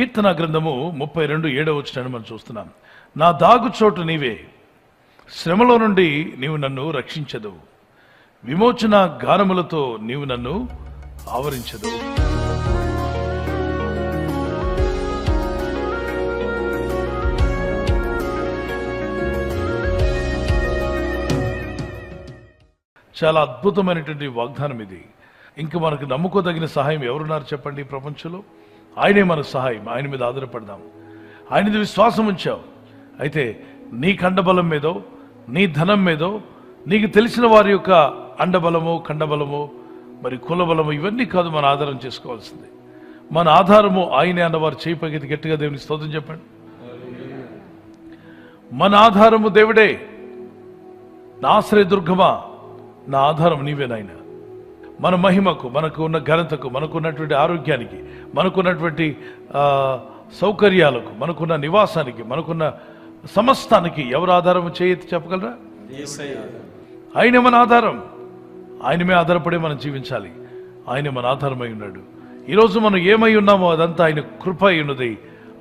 కీర్తన గ్రంథము 32:7 మనం చూస్తున్నాం. నా దాగుచోటు నీవే, శ్రమలో నుండి నీవు నన్ను రక్షించదు, విమోచన గానములతో నీవు నన్ను ఆవరించదు. చాలా అద్భుతమైనటువంటి వాగ్దానం ఇది. ఇంకా మనకు నమ్ముకోదగిన సహాయం ఎవరున్నారు చెప్పండి? ప్రపంచంలో ఆయనే మన సహాయం. ఆయన మీద ఆధారపడదాం. ఆయన మీద విశ్వాసం ఉంచావు అయితే నీ కండబలం మీదో, నీ ధనం మీదో, నీకు తెలిసిన వారి యొక్క అండబలము, కండబలము, మరి కులబలము, ఇవన్నీ కాదు మన ఆధారం చేసుకోవాల్సింది. మన ఆధారము ఆయనే అన్నవారు చేయి పైకి గట్టిగా దేవునికి స్తోత్రం చెప్పండి. మన ఆధారము దేవుడే. నా ఆశ్రయ దుర్గమా, నా ఆధారం నీవే నాయన. మన మహిమకు, మనకు ఉన్న ఘనతకు, మనకున్నటువంటి ఆరోగ్యానికి, మనకున్నటువంటి సౌకర్యాలకు, మనకున్న నివాసానికి, మనకున్న సమస్తానికి ఎవరు ఆధారం చేయెత్తి చెప్పగలరా? ఆయన మన ఆధారం. ఆయనమే ఆధారపడే మనం జీవించాలి. ఆయన మన ఆధారమై ఉన్నాడు. ఈరోజు మనం ఏమై ఉన్నామో అదంతా ఆయన కృప అయి ఉన్నది.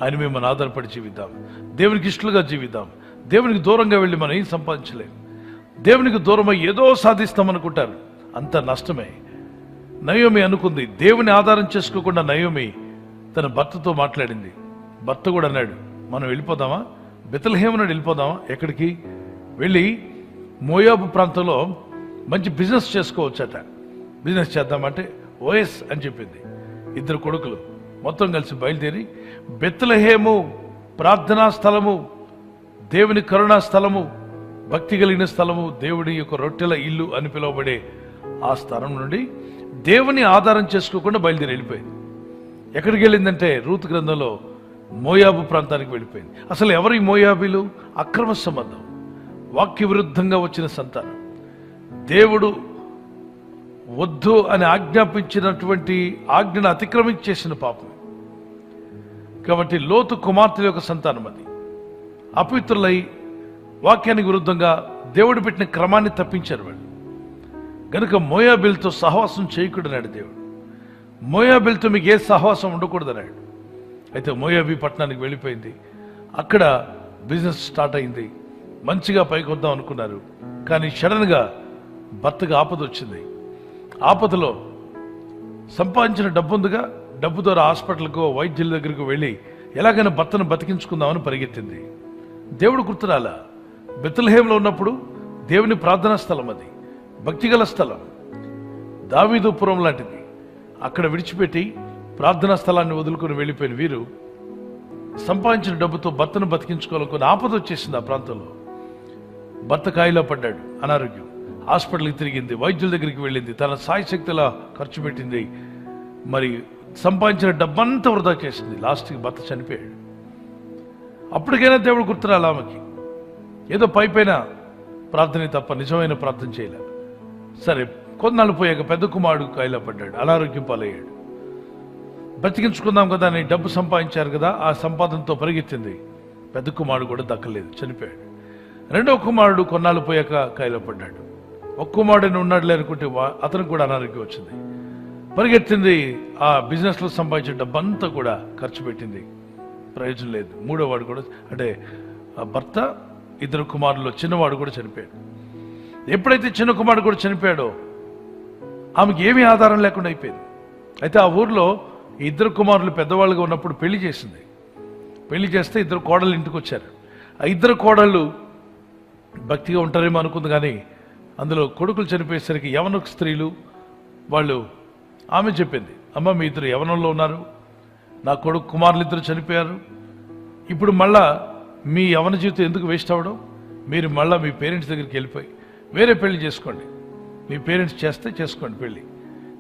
ఆయనమే మన ఆధారపడి జీవిద్దాం. దేవునికి ఇష్టలుగా జీవిద్దాం. దేవునికి దూరంగా వెళ్ళి మనం ఏం సంపాదించలేం. దేవునికి దూరమై ఏదో సాధిస్తామనుకుంటారు, అంత నష్టమే. నయోమి అనుకుంది. దేవుని ఆధారం చేసుకోకుండా నయోమి తన భర్తతో మాట్లాడింది. భర్త కూడా అన్నాడు, మనం వెళ్ళిపోదామా, బెత్లెహేము నుండి వెళ్ళిపోదామా? ఎక్కడికి వెళ్ళి మోయాబు ప్రాంతంలో మంచి బిజినెస్ చేసుకోవచ్చట. బిజినెస్ చేద్దామంటే ఓఎస్ అని చెప్పింది. 2 కొడుకులు మొత్తం కలిసి బయలుదేరి బెత్లెహేము ప్రార్థనా స్థలము, దేవుని కరుణా స్థలము, భక్తి కలిగిన స్థలము, దేవుడి యొక్క రొట్టెల ఇల్లు అని పిలువబడే ఆ స్థలం నుండి దేవుని ఆధారం చేసుకోకుండా బయలుదేరి వెళ్ళిపోయింది. ఎక్కడికి వెళ్ళిందంటే రూతు గ్రంథంలో మోయాబు ప్రాంతానికి వెళ్ళిపోయింది. అసలు ఎవరు ఈ మోయాబీలు? అక్రమ సంబంధం, వాక్య విరుద్ధంగా వచ్చిన సంతానం. దేవుడు వద్దు అని ఆజ్ఞాపించినటువంటి ఆజ్ఞను అతిక్రమించేసిన పాపం. కాబట్టి లోతు కుమార్తెల యొక్క సంతానం అది. అపవిత్రులై వాక్యానికి విరుద్ధంగా దేవుడు పెట్టిన క్రమాన్ని తప్పించారు వాళ్ళు. కనుక మోయాబీలతో సహవాసం చేయకూడదన్నాడు దేవుడు. మోయాబీలతో మీకు ఏ సహవాసం ఉండకూడదన్నాడు. అయితే మోయాబీ పట్టణానికి వెళ్ళిపోయింది. అక్కడ బిజినెస్ స్టార్ట్ అయింది. మంచిగా పైకి వద్దాం అనుకున్నారు. కానీ సడన్గా భర్తకు ఆపద వచ్చింది. ఆపదలో సంపాదించిన డబ్బు ఉందిగా, డబ్బు ద్వారా హాస్పిటల్కు, వైద్యుల దగ్గరకు వెళ్ళి ఎలాగైనా భర్తను బతికించుకుందామని పరిగెత్తింది. దేవుడు గుర్తురాలా. బెత్లెహేములో ఉన్నప్పుడు దేవుని ప్రార్థనా స్థలం అది, భక్తిగల స్థలం, దావీదుపురం లాంటిది. అక్కడ విడిచిపెట్టి ప్రార్థనా స్థలాన్ని వదులుకొని వెళ్ళిపోయిన వీరు సంపాదించిన డబ్బుతో భర్తను బతికించుకోవాలనుకుని ఆపద వచ్చేసింది. ఆ ప్రాంతంలో భర్త కాయిలో పడ్డాడు, అనారోగ్యం. హాస్పిటల్కి తిరిగింది, వైద్యుల దగ్గరికి వెళ్ళింది, తన సాయశక్తిలా ఖర్చు పెట్టింది. మరి సంపాదించిన డబ్బంతా వృధా చేసింది. లాస్ట్కి భర్త చనిపోయాడు. అప్పటికైనా దేవుడు గుర్తురాలి ఆమెకి. ఏదో పైపైన ప్రార్థన తప్ప నిజమైన ప్రార్థన చేయలే. సరే, కొన్నాళ్ళు పోయాక పెద్ద కుమారుడు కాయిలో పడ్డాడు, అనారోగ్యం పాలయ్యాడు. బతికించుకుందాం కదా అని డబ్బు సంపాదించారు కదా, ఆ సంపాదనతో పరిగెత్తింది. పెద్ద కుమారుడు కూడా దక్కలేదు, చనిపోయాడు. రెండవ కుమారుడు కొన్నాళ్ళు పోయాక కాయిలో పడ్డాడు. ఒక్క కుమారుడిని ఉన్నాడు లేనుకుంటే అతనికి కూడా అనారోగ్యం వచ్చింది. పరిగెత్తింది, ఆ బిజినెస్లో సంపాదించిన డబ్బంతా కూడా ఖర్చు పెట్టింది, ప్రయోజనం లేదు. మూడోవాడు కూడా, అంటే ఆ భర్త, 2 కుమారుల్లో చిన్నవాడు కూడా చనిపోయాడు. ఎప్పుడైతే చిన్న కుమారుడు కూడా చనిపోయాడో ఆమెకి ఏమీ ఆధారం లేకుండా అయిపోయింది. అయితే ఆ ఊర్లో 2 కుమారులు పెద్దవాళ్ళుగా ఉన్నప్పుడు పెళ్లి చేసింది. పెళ్లి చేస్తే 2 కోడళ్ళు ఇంటికి వచ్చారు. ఆ 2 కోడళ్ళు భక్తిగా ఉంటారేమో అనుకుంది. కానీ అందులో కొడుకులు చనిపోయేసరికి యవన స్త్రీలు వాళ్ళు, ఆమె చెప్పింది, అమ్మ మీ 2 యవనంలో ఉన్నారు, నా కుమారులు 2 చనిపోయారు, ఇప్పుడు మళ్ళా మీ యవన జీవితం ఎందుకు వేస్ట్ అవ్వడం? మీరు మళ్ళీ మీ పేరెంట్స్ దగ్గరికి వెళ్ళిపోయి వేరే పెళ్లి చేసుకోండి. మీ పేరెంట్స్ చేస్తే చేసుకోండి పెళ్ళి.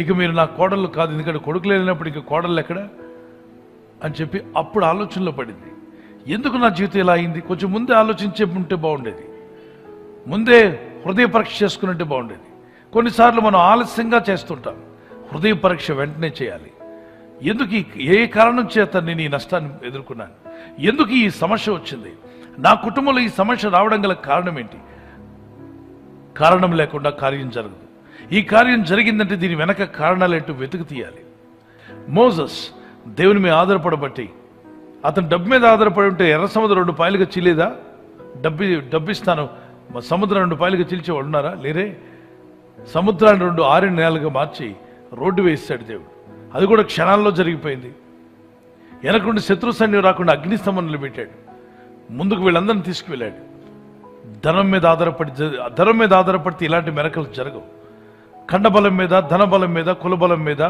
ఇక మీరు నా కోడళ్ళు కాదు, ఎందుకంటే కొడుకులు వెళ్ళినప్పుడు ఇక కోడళ్ళు ఎక్కడ అని చెప్పి అప్పుడు ఆలోచనలో పడింది. ఎందుకు నా జీవితం ఇలా అయింది? కొంచెం ముందే ఆలోచించే ఉంటే బాగుండేది. ముందే హృదయ పరీక్ష చేసుకున్నట్టే బాగుండేది. కొన్నిసార్లు మనం ఆలస్యంగా చేస్తుంటాం. హృదయ పరీక్ష వెంటనే చేయాలి. ఎందుకు ఏ కారణం చేత నేను ఈ నష్టాన్ని ఎదుర్కొన్నాను? ఎందుకు ఈ సమస్య వచ్చింది? నా కుటుంబంలో ఈ సమస్య రావడం గల కారణం ఏంటి? కారణం లేకుండా కార్యం జరగదు. ఈ కార్యం జరిగిందంటే దీని వెనక కారణాలు ఏంటో వెతుకు తీయాలి. మోసెస్ దేవుని మీద ఆధారపడబట్టి అతను డబ్బు మీద ఆధారపడి ఉంటే ఎర్ర సముద్రం 2 పాయలుగా చీలేదా? డబ్బిస్తాను సముద్రం 2 పాయలుగా చీల్చేవాడు ఉన్నారా? లేరే. సముద్రాన్ని 2 ఆరిన నేలగా మార్చి రోడ్డు వేసాడు దేవుడు. అది కూడా క్షణాల్లో జరిగిపోయింది. వెనకుండి శత్రు సైన్యం రాకుండా అగ్నిస్తంభం నిలబెట్టాడు. ముందుకు వీళ్ళందరినీ తీసుకువెళ్ళాడు. ధనం మీద ఆధారపడితే ఇలాంటి మెరకలు జరగవు. ఖండబలం మీద, ధనబలం మీద, కులబలం మీద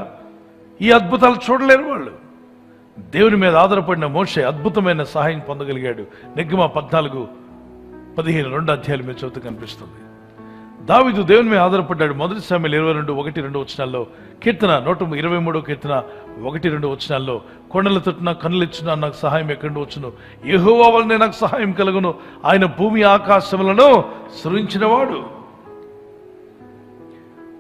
ఈ అద్భుతాలు చూడలేరు వాళ్ళు. దేవుని మీద ఆధారపడిన మోషే అద్భుతమైన సహాయం పొందగలిగాడు. నెగ్గమ 14-15 2 అధ్యాయాల మీద చదువుతూ కనిపిస్తుంది. దావీదు దేవుని మీద ఆధారపడ్డాడు. 1 సమూయేలు 22:1-2 వచనాల్లో, కీర్తన 123 కీర్తన 1-2 వచనాల్లో, కొండల తట్టున కన్నులిచ్చున నాకు సహాయం ఎక్కడి నుండి వచ్చును, యెహోవా వలనే నాకు సహాయం కలుగును, ఆయన భూమి ఆకాశములను సృజించినవాడు.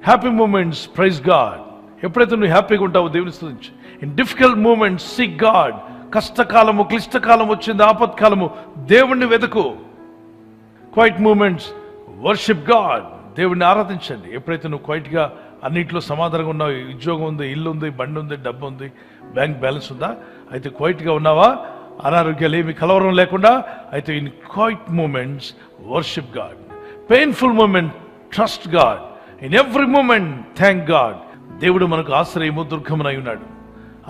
Happy moments, praise God. ఎప్పుడైతే నువ్వు హ్యాపీగా ఉంటావో దేవుని స్తుతించు. In difficult moments seek God. కష్టకాలము, క్లిష్టకాలం వచ్చింది, ఆపత్కాలము, దేవుణ్ణి వెతుకు. Quiet moments worship God. దేవుడిని ఆరాధించండి. ఎప్పుడైతే నువ్వు క్వైట్గా అన్నింటిలో సమాధానంగా ఉన్నావు, ఉద్యోగం ఉంది, ఇల్లు ఉంది, బండి ఉంది, డబ్బు ఉంది, బ్యాంక్ బ్యాలెన్స్ ఉందా, అయితే క్వైట్గా ఉన్నావా? అనారోగ్యాలు ఏమి కలవరం లేకుండా అయితే in quiet moments worship God. Painful moment trust God. In every moment thank God. దేవుడు మనకు ఆశ్రయము, దుర్గమునై ఉన్నాడు.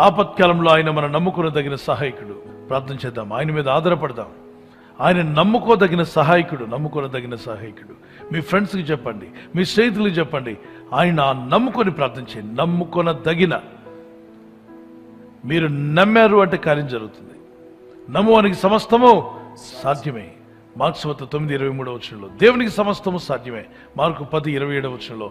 ఆపత్కాలంలో ఆయన మనం నమ్ముకునదగిన సహాయకుడు. ప్రార్థన చేద్దాం, ఆయన మీద ఆధారపడదాం. ఆయన నమ్ముకోదగిన సహాయకుడు. మీ ఫ్రెండ్స్కి చెప్పండి, మీ స్నేహితులకు చెప్పండి, ఆయన నమ్ముకొని ప్రార్థించండి. నమ్ముకొనదగిన. మీరు నమ్మారు అంటే కార్యం జరుగుతుంది. నమ్మువానికి సమస్తము సాధ్యమే. మార్కు సువార్త 9:23 వచనంలో దేవునికి సమస్తము సాధ్యమే. మార్కు 10:27 వచనంలో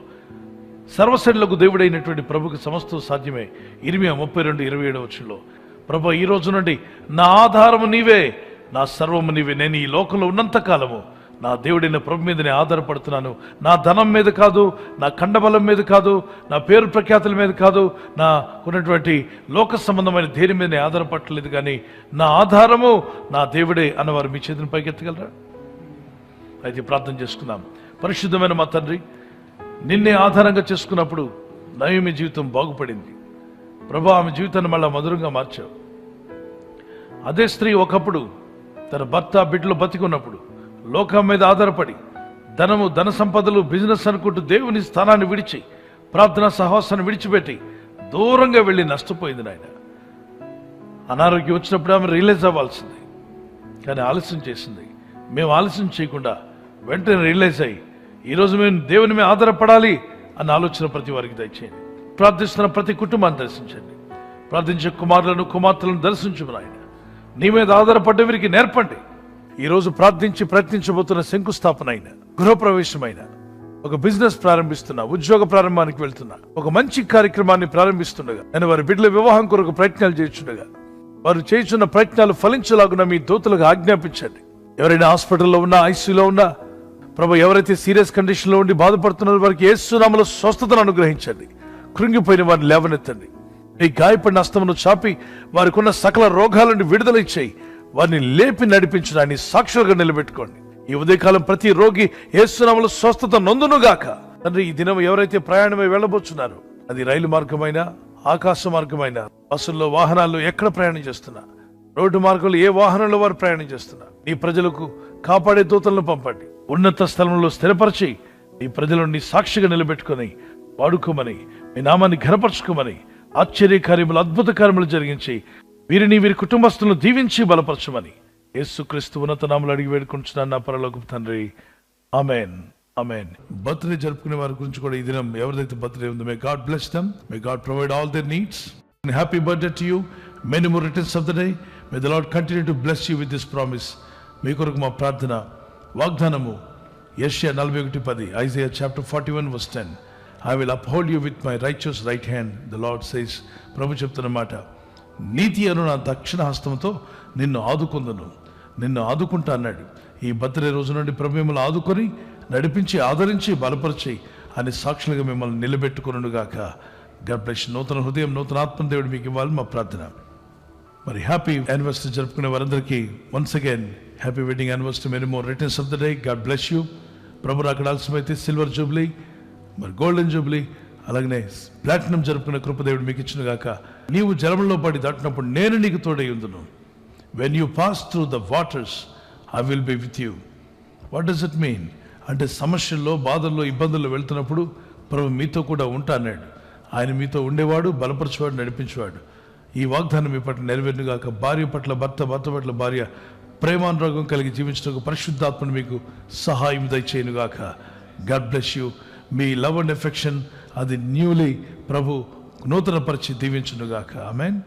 సర్వశక్తులకు దేవుడైనటువంటి ప్రభుకి సమస్తం సాధ్యమే. ఇర్మియా 32:27 వచనంలో ప్రభు ఈ రోజు నుండి నా ఆధారము నీవే, నా సర్వము నీవే. నేను ఈ లోకంలో ఉన్నంత కాలము నా దేవుడైన ప్రభు మీద నేను ఆధారపడుతున్నాను. నా ధనం మీద కాదు, నా ఖండబలం మీద కాదు, నా పేరు ప్రఖ్యాతుల మీద కాదు, నా ఉన్నటువంటి లోక సంబంధమైన దేని మీద నేను ఆధారపడలేదు, కానీ నా ఆధారము నా దేవుడే అన్నవారు మీ చేతిని పైకెత్తగలరా? అయితే ప్రార్థన చేసుకుందాం. పరిశుద్ధమైన మా తండ్రి, నిన్నే ఆధారంగా చేసుకున్నప్పుడు నయోమి జీవితం బాగుపడింది. ప్రభు ఆమె జీవితాన్ని మళ్ళా మధురంగా మార్చావు. అదే స్త్రీ ఒకప్పుడు తన భర్త బిడ్డలు బతికున్నప్పుడు లోకం మీద ఆధారపడి ధనము, ధన సంపదలు, బిజినెస్ అనుకుంటూ దేవుని స్థానాన్ని విడిచి, ప్రార్థనా సహవాసాన్ని విడిచిపెట్టి దూరంగా వెళ్ళి నష్టపోయింది. నాయన అనారోగ్యం వచ్చినప్పుడు ఆమె రియలైజ్ అవ్వాల్సింది, కానీ ఆలస్యం చేసింది. మేము ఆలస్యం చేయకుండా వెంటనే రియలైజ్ అయ్యి ఈరోజు మేము దేవుని మీద ఆధారపడాలి అన్న ఆలోచన ప్రతి వారికి దయచేయండి. ప్రార్థిస్తున్న ప్రతి కుటుంబాన్ని దర్శించండి. ప్రార్థించే కుమారులను, కుమార్తెలను దర్శించు నాయన. నీ మీద ఆధారపడ్డ వీరికి నేర్పండి. ఈరోజు ప్రార్థించి ప్రయత్నించబోతున్న శంకుస్థాపన అయిన, గృహప్రవేశమైన, ఒక బిజినెస్ ప్రారంభిస్తున్నా, ఉద్యోగ ప్రారంభానికి వెళ్తున్నా, ఒక మంచి కార్యక్రమాన్ని ప్రారంభిస్తుండగా, నేను వారి బిడ్డల వివాహం కొరకు ప్రయత్నాలు చేస్తుండగా వారు చేస్తున్న ప్రయత్నాలు ఫలించలాగున మీ దూతలకు ఆజ్ఞాపించండి. ఎవరైనా హాస్పిటల్లో ఉన్నా, ఐసీయూలో ఉన్నా, ప్రభు ఎవరైతే సీరియస్ కండిషన్ లో ఉండి బాధపడుతున్నారో వారికి యేసు నామములో స్వస్థతను అనుగ్రహించండి. కృంగిపోయిన వారిని లేవనెత్తండి. ఈ గాయపడిన హస్తమును చాపి వారికి ఉన్న సకల రోగాల నుండి విడుదల ఇచ్చేయి. వారిని లేపి నడిపించడాన్ని సాక్షులుగా నిలబెట్టుకోండి. ఈ ఉదయకాలం ప్రతి రోగి యేసు నామములో స్వస్థత నొందునుగాక. తండ్రి, ఈ దినం ఎవరైతే ప్రయాణమై వెళ్ళబోతున్నారో, అది రైలు మార్గమైనా, ఆకాశ మార్గమైనా, బస్సుల్లో, వాహనాల్లో ఎక్కడ ప్రయాణం చేస్తున్నా, రోడ్డు మార్గంలో ఏ వాహనంలో వారు ప్రయాణం చేస్తున్నా, నీ ప్రజలకు కాపాడే దూతలను పంపండి. ఉన్నత స్థలంలో స్థిరపరిచి నీ ప్రజలను సాక్షిగా నిలబెట్టుకొని వాడుకోమని, మీ నామాన్ని ఘనపరచుకోమని, ఆశ్చర్యకార్యములు, అద్భుత కార్యములు జరిగించి వీరిని, వీరి కుటుంబస్తులను దీవించి బలపరచమని యేసుక్రీస్తు ఉన్నత నామములో అడిగి వేడుకుంటున్నాను నా పరలోకపు తండ్రి. ఆమేన్, ఆమేన్. బర్త్డే జరుపుకునే వారి గురించి కూడా ఈ దినం ఎవరిదైతే బర్త్డే ఉందో, may God bless them, may God provide all their needs. Happy birthday to you. Many more returns of the day. May the Lord continue to bless you with this promise. మీ కొరకు మా ప్రార్థన, వాగ్దానము యెషయా 41:10, Isaiah chapter 41:10. I will uphold you with my righteous right hand, the Lord says. ప్రభు చెప్తున్న మాట, నీతి అను నా దక్షిణ హస్తంతో నిన్ను ఆదుకుందును, నిన్ను ఆదుకుంటా అన్నాడు. ఈ బర్త్డే రోజు నుండి ప్రభు మిమ్మల్ని ఆదుకొని, నడిపించి, ఆదరించి, బలపరిచి అని సాక్షులుగా మిమ్మల్ని నిలబెట్టుకును గాక. God bless. నూతన హృదయం, నూతన ఆత్మ దేవుడు మీకు ఇవ్వాలి మా ప్రార్థన. మరి హ్యాపీ యానివర్సరీ జరుపుకునే వారందరికీ once again happy wedding anniversary. Many more returns of the day. God bless you. ప్రభు అక్కడ ఆలస్యమైతే సిల్వర్ జూబ్లీ, మరి గోల్డెన్ జూబ్లీ, అలాగనే ప్లాటినం జరుపుకునే కృపదేవుడు మీకు ఇచ్చిన గాక. నీవు జలములో పడి దాటినప్పుడు నేను నీకు తోడై ఉందును. When you pass through the waters I will be with you. What does it mean? అంటే సమస్యల్లో, బాధల్లో, ఇబ్బందుల్లో వెళ్తున్నప్పుడు ప్రభు మీతో కూడా ఉంటా అన్నాడు. ఆయన మీతో ఉండేవాడు, బలపరచేవాడు, నడిపించేవాడు. ఈ వాగ్దానం మీ పట్ల నెరవేరునుగాక. భార్య పట్ల భర్త, భర్త పట్ల భార్య ప్రేమానురాగం కలిగి జీవించడానికి పరిశుద్ధాత్మను మీకు సహాయం దయచేయునుగాక. God bless you. మీ లవ్ అండ్ ఎఫెక్షన్ అది న్యూలీ ప్రభు నూతన పరిచి దీవించునుగాక. ఆమేన్.